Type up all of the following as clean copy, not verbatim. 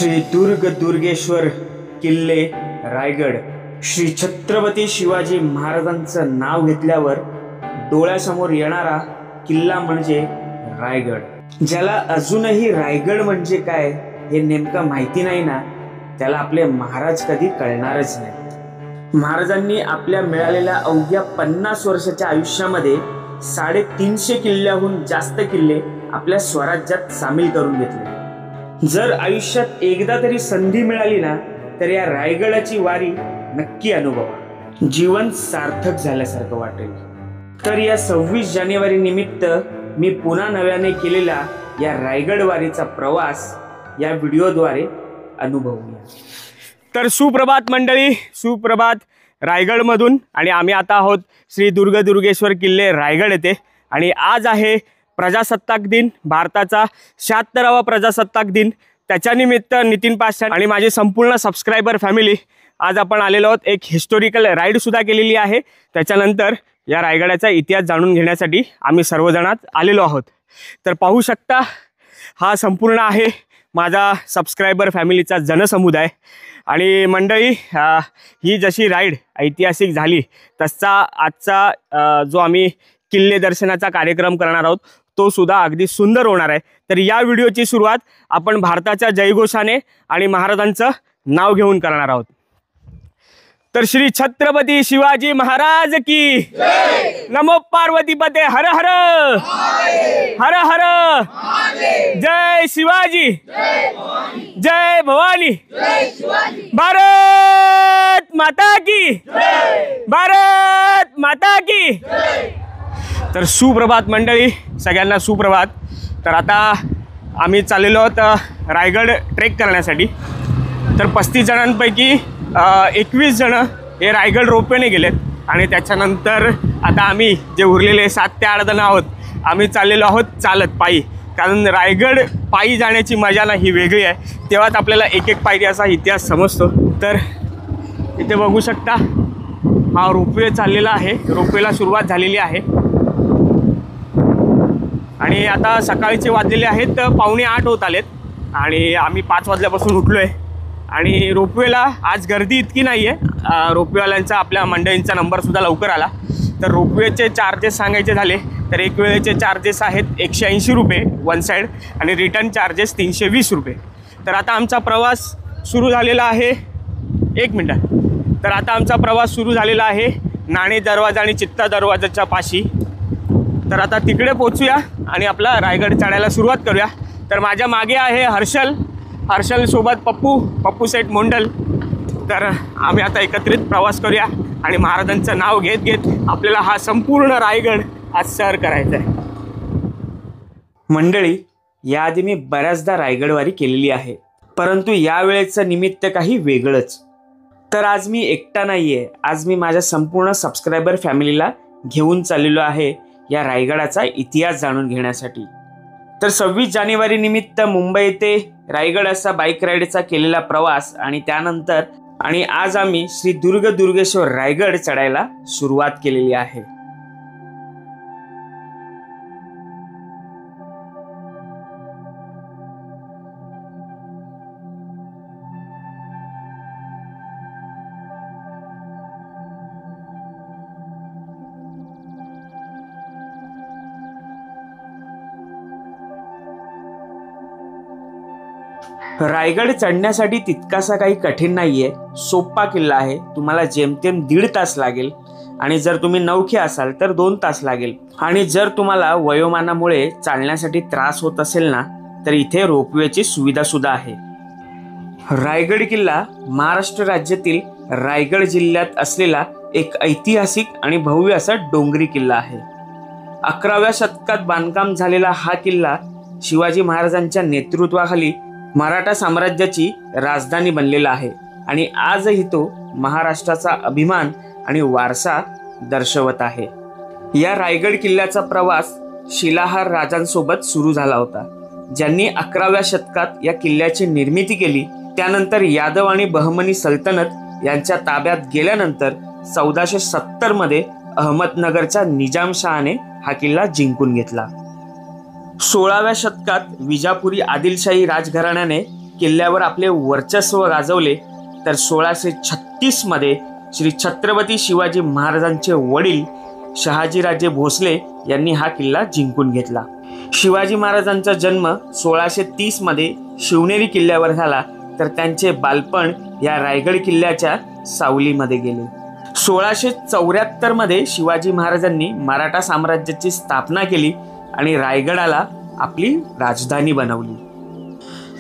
श्री दुर्ग दुर्गेश्वर किल्ले रायगड। श्री छत्रपती शिवाजी महाराजांचं नाव घेतल्यावर डोळ्यासमोर येणारा किल्ला म्हणजे रायगड। ज्याला अजूनही रायगड म्हणजे काय हे नेमकं माहिती नाही ना, त्याला आपले महाराज कधी कळणारच नाही। महाराजांनी आपल्या मिळालेल्या अवघ्या 50 वर्षाच्या आयुष्यामध्ये 350 किल्ल्याहून जास्त किल्ले आपल्या स्वराज्यात सामील करून घेतले। जर आयुष्यात एकदा तरी संधी मिळाली ना, तर या रायगडाची वारी नक्की अनुभवा, जीवन सार्थक झाल्यासारखं वाटेल। तर या 26 जानेवारी निमित्त मी पुन्हा नव्याने केलेला या रायगड वारीचा प्रवास या व्हिडिओद्वारे अनुभवूया। तर सुप्रभात मंडळी, सुप्रभात रायगडमधून। आणि आम्ही आता आहोत श्री दुर्ग दुर्गेश्वर किल्ले रायगड येथे। आणि आज आहे प्रजासत्ताक दिन, भारताचा 76वा प्रजासत्ताक दिन। त्याच्या निमित्त नितीन पाषाण आणि माझे संपूर्ण सबस्क्रायबर फॅमिली आज आपण आलेलो आहोत। एक हिस्टोरिकल राईड सुद्धा केलेली आहे। त्याच्यानंतर या रायगडाचा इतिहास जाणून घेण्यासाठी आम्ही सर्वजण आलेलो आहोत। तर पाहू शकता, हा संपूर्ण आहे माझा सबस्क्रायबर फॅमिलीचा जनसमुदाय। आणि मंडळी, ही जशी राईड ऐतिहासिक झाली तसा आजचा जो आम्ही किल्ले दर्शनाचा कार्यक्रम करणार आहोत तो सुद्धा अगदी सुंदर होणार आहे। तर या व्हिडिओची सुरुवात आपण भारताच्या जयघोषाने आणि महाराजांचं नाव घेऊन करणार आहोत। तर श्री छत्रपती शिवाजी महाराज की जय। नमो पार्वतीपते हर हर हर हर। जय शिवाजी, जय भवानी, भारत माता की, भारत माता की। तर सुप्रभात मंडळी, सगळ्यांना सुप्रभात। तर आता आम्ही चाललेलो आहोत रायगड ट्रेक करण्यासाठी। तर 35 जणांपैकी 21 जण हे रायगड रोपवेने गेलेत आणि त्याच्यानंतर आता आम्ही जे उरलेले 7 ते 8 जण आहोत, आम्ही चाललेलो आहोत चालत पायी। कारण रायगड पायी जाण्याची मजा ना ही वेगळी आहे, तेव्हाच आपल्याला एक एक पायरी असा इतिहास समजतो। तर इथे बघू शकता, हा रोपवे चाललेला आहे, रोपवेला सुरुवात झालेली आहे। आणि आता सकाळचे वाजलेले आहेत 7:45 होत आलेत आणि आम्ही 5 वाजल्यापासून उठलो आहे। आणि रोपवेला आज गर्दी इतकी नाही आहे, रोपवेवाल्यांचा आपल्या मंडळींचा नंबरसुद्धा लवकर आला। तर रोपवेचे चार्जेस सांगायचे झाले तर एक वेळेचे चार्जेस आहेत 180 रुपये वन साईड आणि रिटर्न चार्जेस 320 रुपये। तर आता आमचा प्रवास सुरू झालेला आहे, एक मिनटं। तर आता आमचा प्रवास सुरू झालेला आहे नाणे दरवाजा आणि चित्ता दरवाजाच्या पाशी। तर आता तिकडे पोचूया आणि आपला रायगड चढायला सुरुवात करूया। तर माझ्या मागे आहे हर्षल सोबत पप्पू सेठ मोंडल। तर आम्ही आता एकत्रित प्रवास करूया आणि महाराजांचं नाव घेत घेत आपल्याला हा संपूर्ण रायगड आज सर करायचा आहे। मंडळी, याआधी मी बऱ्याचदा रायगडवारी केलेली आहे, परंतु यावेळेचं निमित्त काही वेगळंच। तर आज मी एकटा नाही आहे, आज मी माझ्या संपूर्ण सबस्क्रायबर फॅमिलीला घेऊन चाललेलो आहे या रायगडाचा इतिहास जाणून घेण्यासाठी। तर 26 जानेवारी निमित्त मुंबई ते रायगड असा बाईक राईडचा केलेला प्रवास आणि त्यानंतर आज आम्ही श्री दुर्ग दुर्गेश्वर रायगड चढायला सुरुवात केलेली आहे। रायगड चढण्यासाठी तितकासा काही कठीण नाहीये, सोपा किल्ला आहे। तुम्हाला जेमतेम 1.5 तास लागेल आणि जर तुम्ही नवखे असाल तर 2 तास लागेल। आणि जर तुम्हाला वयोमानामुळे चालण्यासाठी त्रास होत असेल ना, तर इथे रोपवेची सुविधा सुद्धा आहे। रायगड किल्ला महाराष्ट्र राज्यातील रायगड जिल्ह्यात असलेला एक ऐतिहासिक आणि भव्य असा डोंगरी किल्ला आहे। 11व्या शतकात बांधकाम झालेला हा किल्ला शिवाजी महाराजांच्या नेतृत्वाखाली मराठा साम्राज्याची राजधानी बनलेला आहे आणि आजही तो महाराष्ट्राचा अभिमान आणि वारसा दर्शवत आहे। या रायगड किल्ल्याचा प्रवास शिलाहार राजांसोबत सुरू झाला होता, ज्यांनी 11व्या शतकात या किल्ल्याची निर्मिती केली। त्यानंतर यादव आणि बहमनी सल्तनत यांच्या ताब्यात गेल्यानंतर 1470 मध्ये अहमदनगरच्या निजामशहाने हा किल्ला जिंकून घेतला। 16व्या शतकात विजापुरी आदिलशाही राजघराण्याने किल्ल्यावर आपले वर्चस्व गाजवले, तर 1636 मध्ये श्री छत्रपती शिवाजी महाराजांचे वडील शहाजीराजे भोसले यांनी हा किल्ला जिंकून घेतला. शिवाजी महाराजांचा जन्म 1630 मध्ये शिवनेरी किल्ल्यावर झाला, तर त्यांचे बालपण या रायगड किल्ल्याच्या सावलीमध्ये गेले. 1674 मध्ये शिवाजी महाराजांनी मराठा साम्राज्याची स्थापना केली आणि रायगडाला आपली राजधानी बनवली.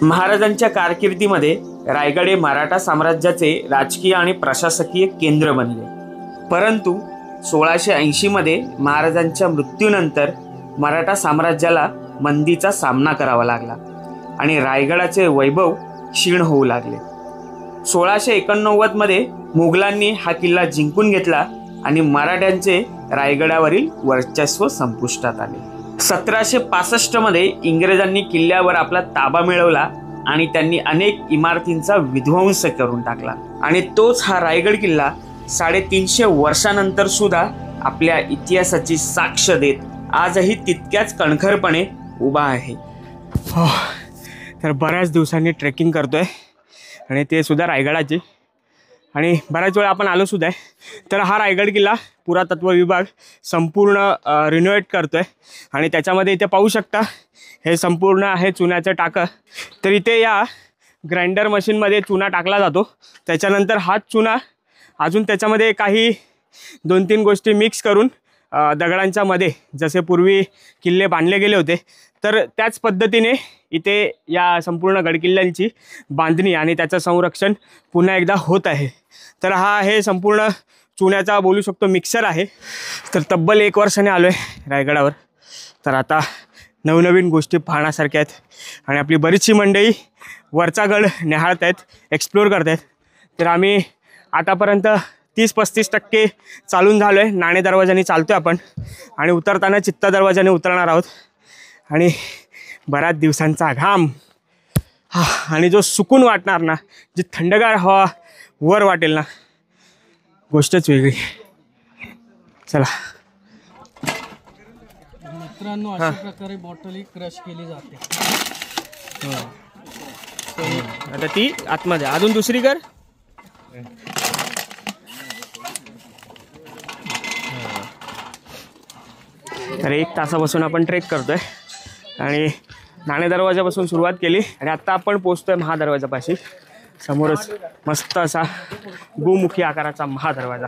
महाराजांच्या कारकिर्दीमध्ये रायगड हे मराठा साम्राज्याचे राजकीय आणि प्रशासकीय केंद्र बनले. परंतु 1680 मध्ये महाराजांच्या मृत्यूनंतर मराठा साम्राज्याला मंदीचा सामना करावा लागला आणि रायगडाचे वैभव क्षीण होऊ लागले. 1689 मध्ये मुघलांनी हा किल्ला जिंकून घेतला आणि मराठ्यांचे रायगडावरील वर्चस्व संपुष्टात आले. 1765 मध्ये इंग्रजांनी किल्ल्यावर आपला ताबा मिळवला आणि त्यांनी अनेक इमारतींचा विध्वंस करून टाकला आणि तोच हा रायगड किल्ला 350 वर्षानंतर सुद्धा आपल्या इतिहासाची साक्ष देत आजही तितक्याच कणखरपणे उभा आहे. तर बऱ्याच दिवसांनी ट्रेकिंग करतोय आणि ते सुद्धा रायगडाची, आणि बऱ्याच वेळा आपण आलो सुद्धा आहे. तर हा रायगड किल्ला पुरातत्व विभाग संपूर्ण रिनोव्हेट करतोय आणि त्याच्यामध्ये इथे पाहू शकता हे संपूर्ण आहे चुन्याचं टाकं. तर इथे या ग्राइंडर मशीनमध्ये चुना टाकला जातो. त्याच्यानंतर हा चुना अजून त्याच्यामध्ये काही 2-3 गोष्टी मिक्स करून दगडांच्या मध्ये जसे पूर्वी किल्ले बांधले गेले होते, तर त्याच पद्धतीने इथे या संपूर्ण गडकिल्ल्यांची बांधणी आणि त्याचं संरक्षण पुन्हा एकदा होत आहे. तर हा हे संपूर्ण चुन्याचा बोलू शकतो मिक्सर आहे. तर तब्बल 1 वर्षाने आलो आहे रायगडावर. तर आता नवनवीन गोष्टी पाहण्यासारख्या आहेत आणि आपली बरीचशी मंडळी वरचा गड निहाळत आहेत, एक्सप्लोअर करत आहेत. तर आम्ही आतापर्यंत 30-35% चालून झालो आहे. नाणे दरवाजाने चालतो आहे आपण आणि उतरताना चित्ता दरवाजाने उतरणार आहोत. आणि बऱ्याच दिवसांचा घाम आणि जो सुकून वाटणार ना, जी थंडगार हवा वर वाटेल ना, गोष्टच वेगळी. चला मित्रांनो, अशा प्रकारे बॉटल ही क्रश केली जाते. आता ती आतमध्ये अजून दुसरी कर. तर 1 तासापासून आपण ट्रेक करतोय आणि नाणे दरवाजापासून सुरुवात केली आणि आता आपण पोहोचतोय महादरवाजापाशी. समोरच मस्त असा गोमुखी आकाराचा महादरवाजा.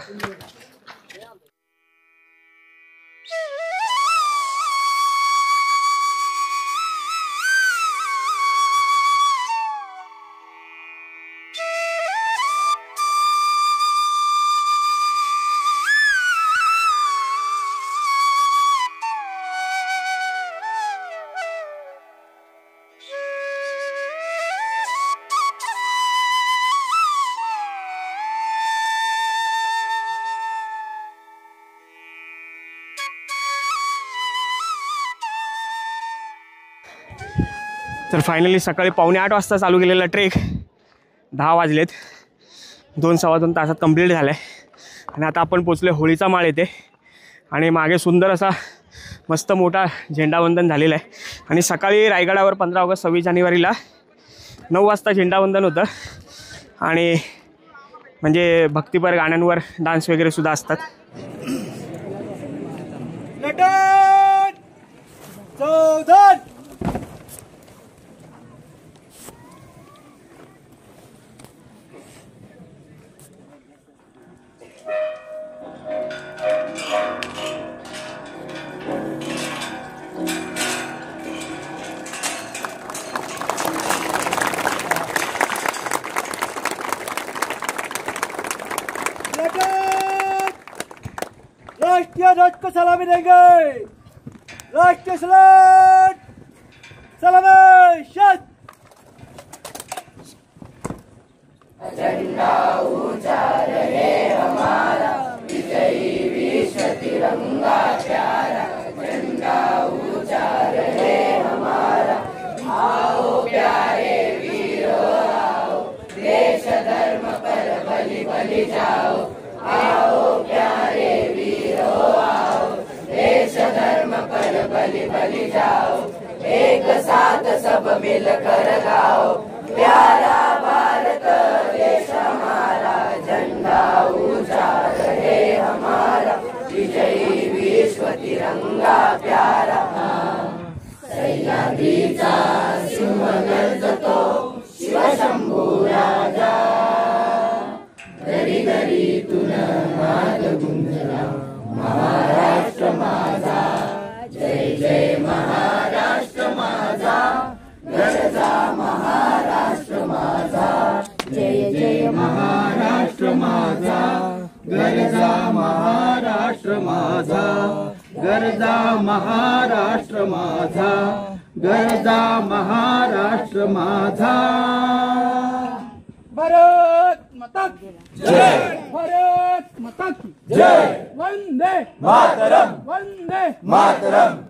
तर फायनली सकाळी 7:45 वाजता चालू केलेला ट्रेक 10 वाजलेत. 2-2.25 तासात कंप्लीट झाला आहे आणि आता आपण पोचलो होळीचा माळ येथे. आणि मागे सुंदर असा मस्त मोठा झेंडावंदन झालेला आहे. आणि सकाळी रायगडावर 15 ऑगस्ट 26 जानेवारीला 9 वाजता झेंडावंदन होतं आणि म्हणजे भक्तिपर गाण्यांवर डान्स वगैरे सुद्धा असतात. राष्ट्रीय ध्वज को सलामी देंगे. राष्ट्रीय सलाम सलामी शत. झंडा ऊंचा रहे हमारा, विजयी विश्व तिरंगा प्यारा. झंडा ऊंचा रहे हमारा, आओ प्यारे वीरों आओ, देश धर्म पर बलि बलि जाओ. आओ प्यारे वीरों आओ, देश धर्म पर बलि बलि जाओ. एक साथ सब मिलकर गाओ, जय जय महाराष्ट्र माझा, गरजा महाराष्ट्र माझा, गरजा महाराष्ट्र माझा, गरजा महाराष्ट्र माझा। भारत माता की जय, भारत माता की जय, वंदे मातरम, वंदे मातरम।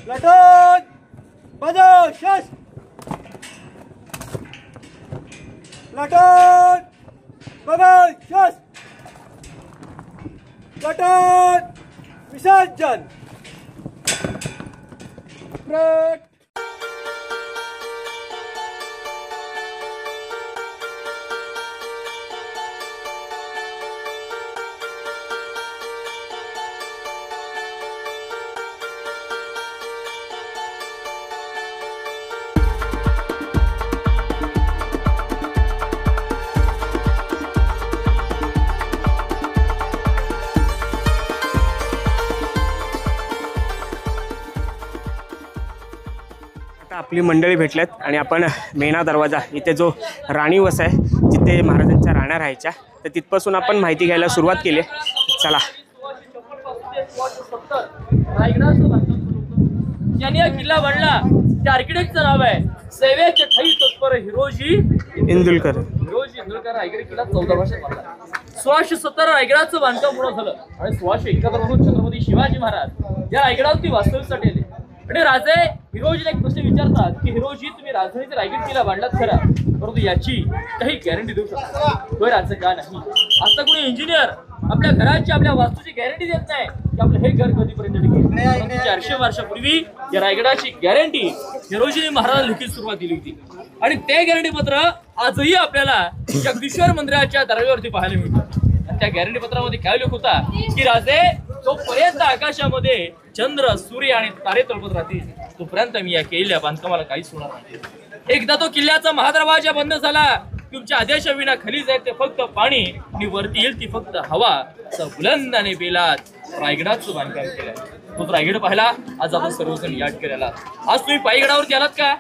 प्लाटून बजाव शस्त्र, प्लाटून बजाव शस्त्र, प्लाटून विसर्जन। आपली मंडळी भेटल्यात आणि आपण मेणा दरवाजा इथे जो राणी वसा आहे जिथे महाराजांच्या राण्या राहायच्या तर तिथपासून आपण माहिती घ्यायला सुरुवात केली। चला, ज्यांनी हा किल्ला बांधला त्या आर्किटेक्टचं नाव आहे सेवेचे ठाई तत्पर हिरोजी इंदुलकर। हिरोजी इंदुलकर रायगड किल्ला 14 वर्षात बांधला। 1670 रायगडाचं बांधकाम पूर्ण झालं आणि 1671 पासून छत्रपती शिवाजी महाराज या रायगडावरती वास्तव्यासाठी आले। आणि राजे हिरोजीला एक प्रश्न विचारतात की हिरोजी तुम्ही राजधानीचा रायगड किल्ला बांधलात खरा, परंतु याची काही गॅरंटी देऊ शकता तो राजा का नाही? आता कोणी इंजिनियर आपल्या घराची आपल्या वास्तूची गॅरंटी देत नाही की आपलं हे घर कधीपर्यंत टिकेल। 400 वर्षापूर्वी या रायगडाची गॅरंटी हिरोजीने महाराजांना लिखित सुरुवात दिली होती आणि ते गॅरंटी पत्र आजही आपल्याला जगदीश्वर मंदिराच्या दरवाजावरती पाहायला मिळतं। त्या गॅरंटी पत्रामध्ये काय लिहिलं होता की राजे जोपर्यंत आकाशामध्ये चंद्र सूर्य आणि तारे तळपत राहतील तोपर्यंत मी या केलेल्या बांधकामाला काहीच होणार नाही। एकदा तो किल्ल्याचा महादरवाजा बंद झाला तुमच्या आदेशाविना खाली जाईल ते फक्त पाणी आणि वरती येईल ती फक्त हवा। बुलंदाने बेलात रायगडाचं बांधकाम केलं। तो रायगड पाहिला आज आपण सर्वजण याद केलेला। आज तुम्ही पायी गडावरती आलात का?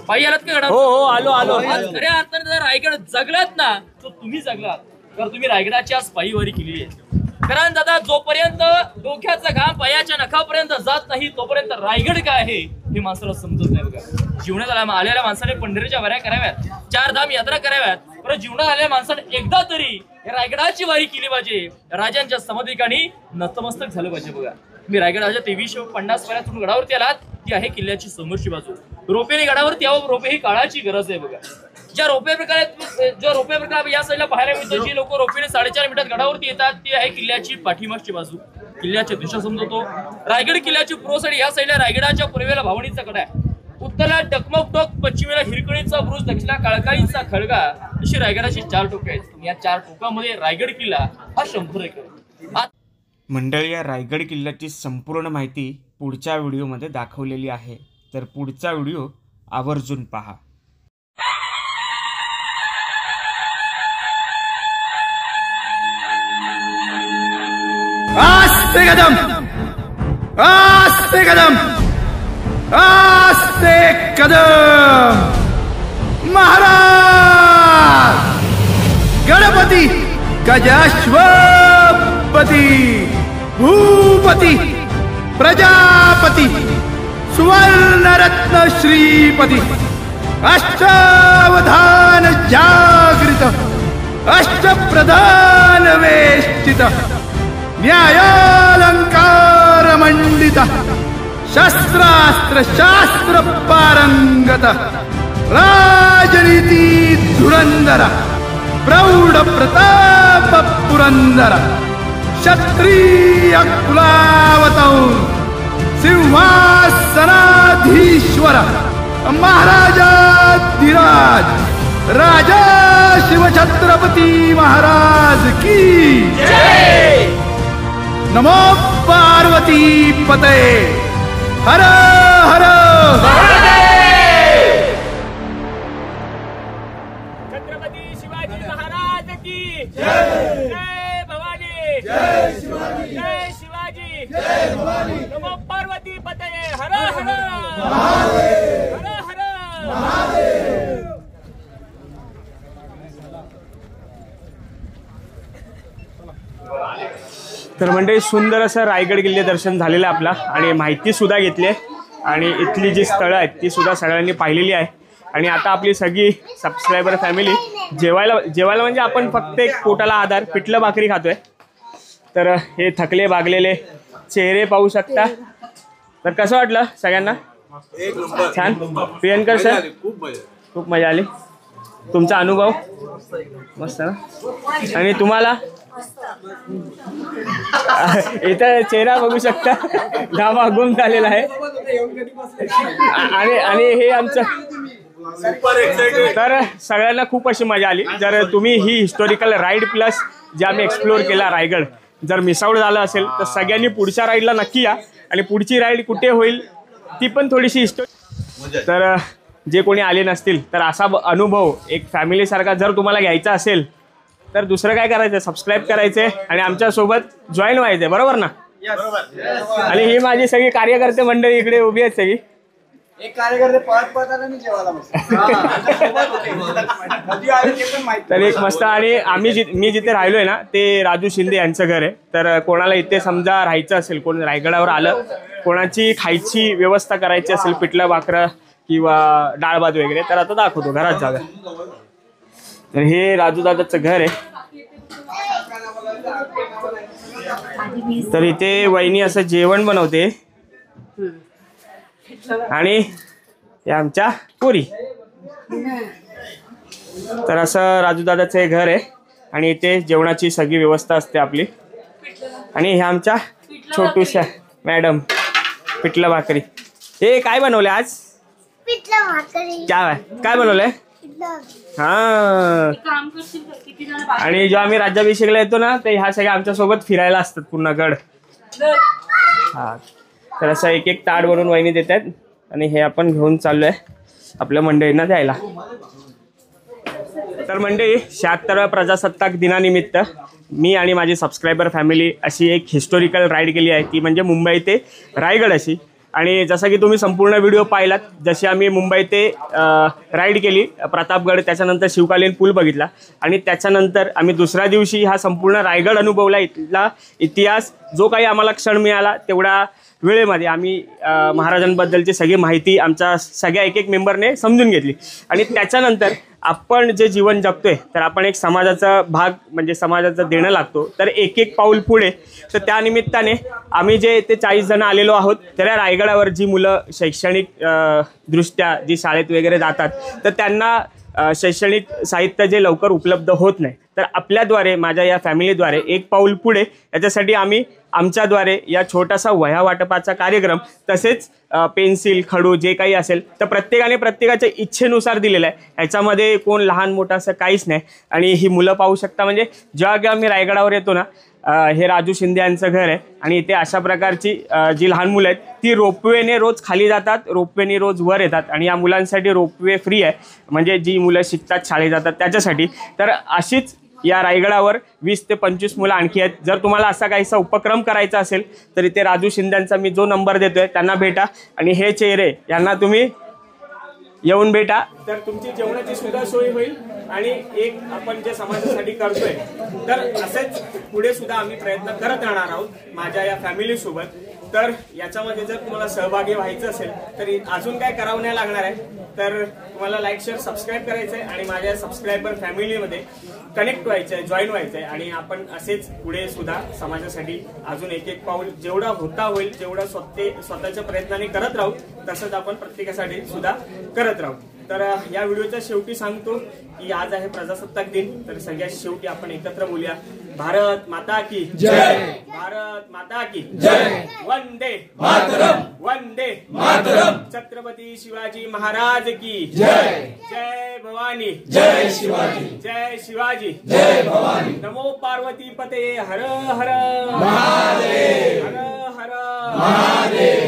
पायी आलात का गडावर? हो आलो आलो। आज खऱ्या अर्थाने जर रायगड जगलात ना तर तुम्ही जगलात, तर तुम्ही रायगडाची आज पायीवारी केली आहे। कारण दादा जोपर्यंत डोक्याचा घाम पायाच्या नखापर्यंत जात नाही तोपर्यंत रायगड काय आहे हे माणसाला समजत नाही बघा। जीवनात आलेल्या माणसाने पंढरीच्या वाऱ्या कराव्यात, 4 धाम यात्रा कराव्यात, पण जीवनात आलेल्या माणसाने एकदा तरी रायगडाची वारी केली पाहिजे, राजांच्या समाधीकानी नतमस्तक झालं पाहिजे बघा। मी रायगडाच्या 2350 पायऱ्यातून गडावरती आलात ती आहे किल्ल्याची समोरची बाजू। रोपेने गडावरती यावं, रोपे ही काळाची गरज आहे बघा। ज्या रोपे प्रकारे या साईडला पाहायला मिळतं, जी लोक रोपेने 4.5 मिनिटात गडावरती येतात ती आहे किल्ल्याची पाठीमागची बाजू। किल्ल्याची दिशा समजतो। रायगड किल्ल्याची पूर्व साईड या साईडला रायगडाच्या पूर्वेला भावणीचा कडा आहे, उत्तरेला टकमक टोक, पश्चिमेला हिरकणीचा बुरुज, दक्षिणेला काळकाईचा खळगा, अशी रायगडाची 4 टोके आहेत। या 4 टोकामध्ये रायगड किल्ला हा 100 एकर। मंडळी, या रायगड किल्ल्याची संपूर्ण माहिती पुढच्या व्हिडिओमध्ये दाखवलेली आहे, तर पुढचा व्हिडिओ आवर्जून पहा। आस्ते कदम, आस्ते कदम, आस्ते कदम। महाराज गणपती गजाश्वपती भूपती प्रजापती सुवर्णरत्न श्रीपती अष्टावधान जागृत अष्टप्रधान वेष्टित न्यायालंकार मंडित शस्त्रास्त्र शास्त्र पारंगत राजनीती धुरंधर प्रौढ प्रताप पुरंदर क्षत्रिय कुलावतौ सिंहासनाधीश्वर महाराजाधिराज राजा शिवछत्रपती महाराज की जय। नमो पार्वती पते हर हर छत्रपती शिवाजी महाराज की जय। जय भवानी जय शिवाजी जय शिवाजी जय भवानी नमो पार्वती पते हर हर महादेव हर हर महादेव। तर म्हणजे सुंदर असं रायगड किल्ले दर्शन झालेलं आहे आपला आणि माहिती सुद्धा घेतली आहे आणि इथली जी स्थळं आहेत ती सुद्धा सगळ्यांनी पाहिलेली आहे आणि आता आपली सगळी सबस्क्रायबर फॅमिली जेवायला म्हणजे आपण फक्त एक पोटाला आधार पिठलं भाकरी खातोय. तर हे थकले भागलेले चेहरे पाहू शकता. तर कसं वाटलं सगळ्यांना? छान. प्रियंकर सर खूप मजा आली. तुमचा अनुभव मस्त ना? आणि तुम्हाला इथं चेहरा बघू शकता धाबा गुम झालेला आहे आणि हे आमचं तर सगळ्यांना खूप अशी मजा आली. जर तुम्ही ही हिस्टॉरिकल राईड प्लस जे आम्ही एक्सप्लोअर केला रायगड जर मिस आउट झालं असेल तर सगळ्यांनी पुढच्या राईडला नक्की या आणि पुढची राईड कुठे होईल ती पण थोडीशी तर जे कोणी आले नसतील तर असा अनुभव एक फॅमिलीसारखा जर तुम्हाला घ्यायचा असेल तर दुसरं काय करायचं सबस्क्राईब करायचे आणि आमच्यासोबत जॉईन व्हायचे. बरोबर ना? आणि ही माझी सगळी कार्यकर्ते मंडळी इकडे उभी आहेत सगळी. एक कार्यकर्ते पळत आला मी जेवायला तर एक मस्त. आणि मी जिथे राहिलोय ना ते राजू शिंदे यांचं घर आहे. तर कोणाला इथे समजा राहायचं असेल कोण रायगडावर आलं कोणाची खायची व्यवस्था करायची असेल पिठलं भाकरं किंवा डाळ भात वगैरे तर आता दाखवतो घरात जागा. तर हे राजू दादाचं घर आहे. तर इथे वहिनी असं जेवण बनवते आणि हे आमच्या पोरी. तर असं राजू दादाचं हे घर आहे आणि इथे जेवणाची सगळी व्यवस्था असते आपली. आणि हे आमच्या छोटूशा मॅडम पिठलं भाकरी. हे काय बनवले आज? पिठलं भाकरी. काय बनवलंय? हा. आणि जेव्हा आम्ही राज्याभिषेकला येतो ना तर ह्या सगळ्या आमच्या सोबत फिरायला असतात पूर्ण गड. हा. तर असं एक एक ताट बनवून वहिनी देतात आणि हे आपण घेऊन चाललोय आपल्या मंडळींना द्यायला. तर मंडळी 76व्या प्रजासत्ताक दिनानिमित्त मी आणि माझी सबस्क्रायबर फॅमिली अशी एक हिस्टॉरिकल राईड केली आहे ती म्हणजे मुंबई ते रायगड अशी. आणि जसं की तुम्ही संपूर्ण व्हिडिओ पाहिलात जशी आम्ही मुंबई ते राईड केली प्रतापगड त्याच्यानंतर शिवकालीन पूल बघितला आणि त्याच्यानंतर आम्ही दुसऱ्या दिवशी हा संपूर्ण रायगड अनुभवला. इथला इतिहास जो काही आम्हाला क्षण मिळाला तेवढा वेळेमध्ये आम्ही महाराजांबद्दलची सगळी माहिती आमच्या सगळ्या एक एक मेंबरने समजून घेतली. आणि त्याच्यानंतर आपण जे जीवन जगतोय तर आपण एक समाजाचा भाग म्हणजे समाजाचं देणं लागतो. तर एक एक पाऊल पुढे. तर त्यानिमित्ताने आम्ही जे ते 40 जण आलेलो आहोत तर रायगडावर जी मुलं शैक्षणिक दृष्ट्या जी शाळेत वगैरे जातात तर त्यांना शैक्षणिक साहित्य जे लवकर उपलब्ध होत नाही तर आपल्याद्वारे माझ्या या फॅमिलीद्वारे एक पाऊल पुढे याच्यासाठी आम्ही आमच्याद्वारे या छोटासा वह्या वाटपाचा कार्यक्रम तसेच पेन्सिल खडू जे काही असेल तर प्रत्येकाने प्रत्येकाच्या इच्छेनुसार दिलेलं आहे. याच्यामध्ये कोण लहान मोठं असं काहीच नाही. आणि ही मुलं पाहू शकता म्हणजे जेव्हा मी रायगडावर येतो ना हे राजू शिंदे यांचं घर आहे आणि इथे अशा प्रकारची जी लहान मुलं आहेत ती रोपवेने रोज खाली जातात रोपवेने रोज वर येतात आणि या मुलांसाठी रोपवे फ्री आहे म्हणजे जी मुलं शिकतात शाळेत जातात त्याच्यासाठी. तर अशीच या रायगडावर 20 ते 25 मुलं आणखी आहेत. जर तुम्हाला असा काहीसा उपक्रम करायचा असेल तर इथे राजू शिंदेंचा मी जो नंबर देतोय त्यांना भेटा आणि हे चेहरे यांना तुम्ही येऊन भेटा. तर तुमची जेवणाची सुद्धा सोय होईल आणि एक आपण जे समाजासाठी करतोय तर असेच पुढे सुद्धा आम्ही प्रयत्न करत राहणार आहोत माझ्या या फॅमिलीसोबत. तर याच्यामध्ये जर तुम्हाला सहभागी व्हायचं असेल तर अजून काय करावं नाही लागणार आहे, तर तुम्हाला लाईक शेअर सबस्क्राईब करायचं आहे आणि माझ्या सबस्क्रायबर फॅमिलीमध्ये कनेक्ट व्हायचं आहे, जॉईन व्हायचं आहे आणि आपण असेच पुढे सुद्धा समाजासाठी अजून एक एक पाऊल जेवढा होता होईल जेवढा स्वतःच्या प्रयत्नाने करत राहू तसंच आपण प्रत्येकासाठी सुद्धा करत राहू. तर या व्हिडिओच्या शेवटी सांगतो की आज आहे प्रजासत्ताक दिन, तर सगळ्यात शेवटी आपण एकत्र बोलूया, भारत माता की जय, भारत माता की जय, वंदे मातरम, वंदे मातरम, छत्रपती शिवाजी महाराज की जय, जय भवानी, जय शिवाजी, जय शिवाजी, जय भवानी, नमो पार्वती पते, हर हर महादेव, हर हर महादेव.